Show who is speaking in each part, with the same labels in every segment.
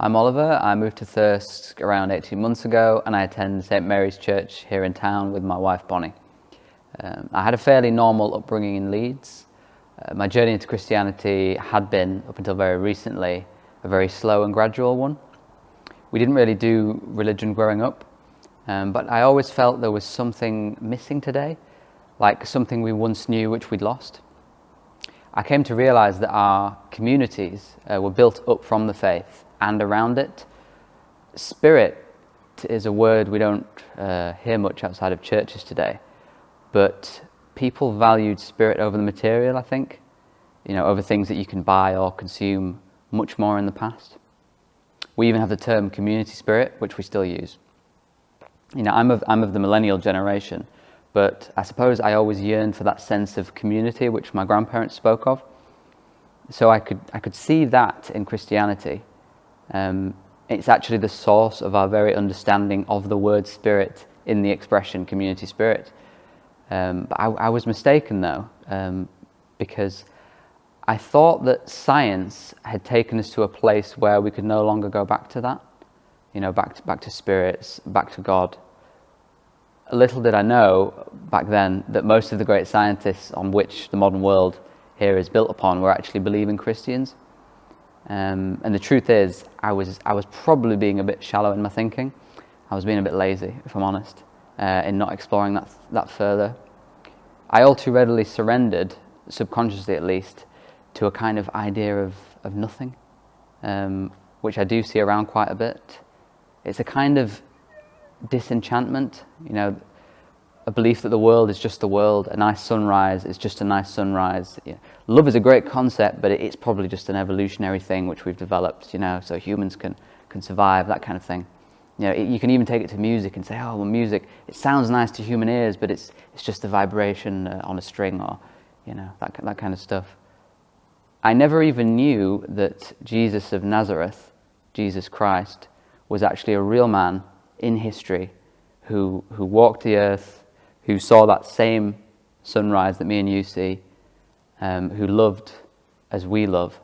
Speaker 1: I'm Oliver. I moved to Thirsk around 18 months ago and I attend St Mary's Church here in town with my wife Bonnie. I had a fairly normal upbringing in Leeds. My journey into Christianity had been, up until very recently, a very slow and gradual one. We didn't really do religion growing up, but I always felt there was something missing today, like something we once knew which we'd lost. I came to realise that our communities were built up from the faith and around it. Spirit is a word we don't hear much outside of churches today, but people valued spirit over the material, I think, over things that you can buy or consume much more in the past. We even have the term community spirit, which we still use. I'm of the millennial generation, but I suppose I always yearned for that sense of community which my grandparents spoke of. So I could see that in Christianity. It's actually the source of our very understanding of the word spirit in the expression community spirit. But I was mistaken though, because I thought that science had taken us to a place where we could no longer go back to that, back to spirits, back to God. Little did I know back then that most of the great scientists on which the modern world here is built upon were actually believing Christians. And the truth is, I was probably being a bit shallow in my thinking. I was being a bit lazy, if I'm honest, in not exploring that further. I all too readily surrendered, subconsciously at least, to a kind of idea of nothing, which I do see around quite a bit. It's a kind of disenchantment, a belief that the world is just the world, a nice sunrise is just a nice sunrise. Love is a great concept, but it's probably just an evolutionary thing which we've developed, so humans can survive, that kind of thing. You can even take it to music and say, oh, well, music, it sounds nice to human ears, but it's just a vibration on a string, or that kind of stuff. I never even knew that Jesus of Nazareth, Jesus Christ, was actually a real man in history who walked the earth, who saw that same sunrise that me and you see, who loved as we love.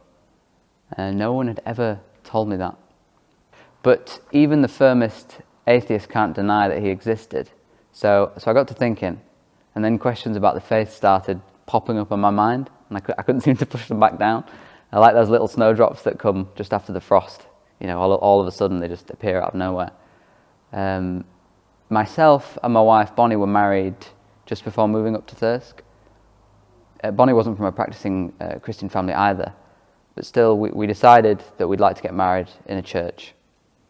Speaker 1: No one had ever told me that. But even the firmest atheist can't deny that he existed. So I got to thinking, and then questions about the faith started popping up on my mind, and I couldn't seem to push them back down. I like those little snowdrops that come just after the frost. All of a sudden they just appear out of nowhere. Myself and my wife Bonnie were married just before moving up to Thirsk. Bonnie wasn't from a practicing Christian family either, but still we decided that we'd like to get married in a church.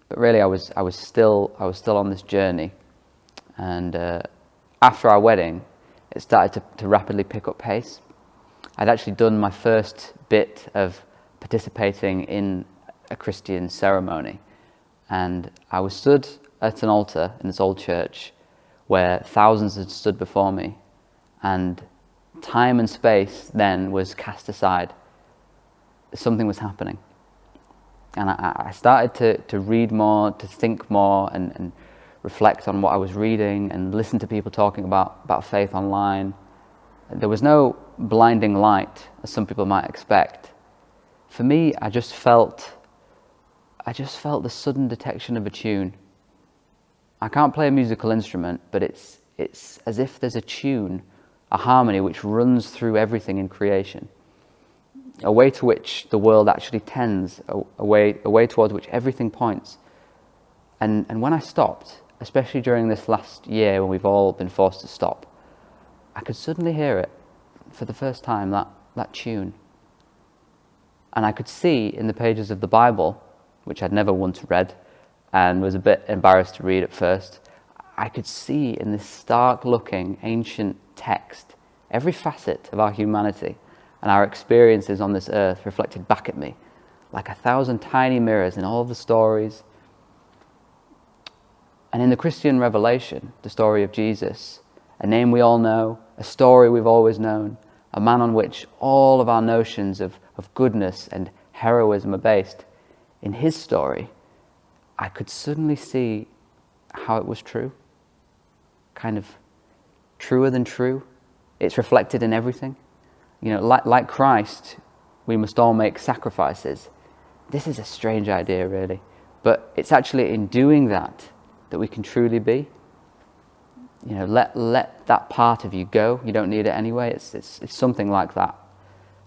Speaker 1: But really I was still on this journey, and after our wedding it started to rapidly pick up pace. I'd actually done my first bit of participating in a Christian ceremony, and I was stood at an altar in this old church where thousands had stood before me, and time and space then was cast aside. Something was happening, and I started to read more, to think more, and reflect on what I was reading, and listen to people talking about faith online. There was no blinding light, as some people might expect. For me, I just felt the sudden detection of a tune. I can't play a musical instrument, but it's as if there's a tune, a harmony which runs through everything in creation, a way to which the world actually tends, a way towards which everything points. And when I stopped, especially during this last year when we've all been forced to stop, I could suddenly hear it for the first time, that tune. And I could see in the pages of the Bible, which I'd never once read and was a bit embarrassed to read at first, I could see in this stark-looking ancient text every facet of our humanity and our experiences on this earth reflected back at me, like 1,000 tiny mirrors in all the stories. And in the Christian revelation, the story of Jesus, a name we all know, a story we've always known, a man on which all of our notions of goodness and heroism are based, in his story, I could suddenly see how it was true. Kind of truer than true. It's reflected in everything. Like Christ, we must all make sacrifices. This is a strange idea, really. But it's actually in doing that that we can truly be. You know, let that part of you go. You don't need it anyway. It's something like that.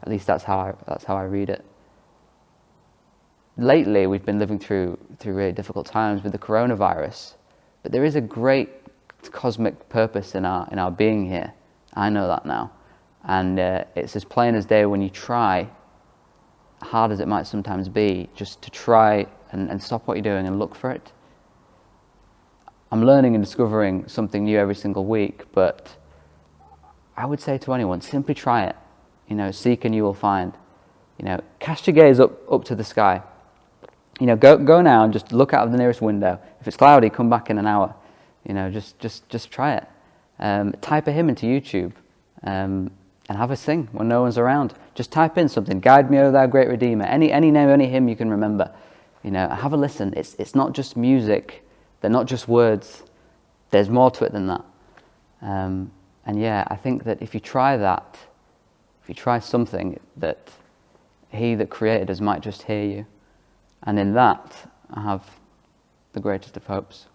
Speaker 1: At least that's how I read it. Lately, we've been living through really difficult times with the coronavirus, but there is a great cosmic purpose in our being here. I know that now, and it's as plain as day when you try, hard as it might sometimes be, just to try and stop what you're doing and look for it. I'm learning and discovering something new every single week, but I would say to anyone, simply try it. You know, seek and you will find. You know, cast your gaze up to the sky. You know, go now and just look out of the nearest window. If it's cloudy, come back in an hour. You know, just try it. Type a hymn into YouTube and have a sing when no one's around. Just type in something. Guide me, O thou great Redeemer. Any name, any hymn you can remember. You know, have a listen. It's not just music. They're not just words. There's more to it than that. And yeah, I think that if you try that, if you try something, that He that created us might just hear you. And in that, I have the greatest of hopes.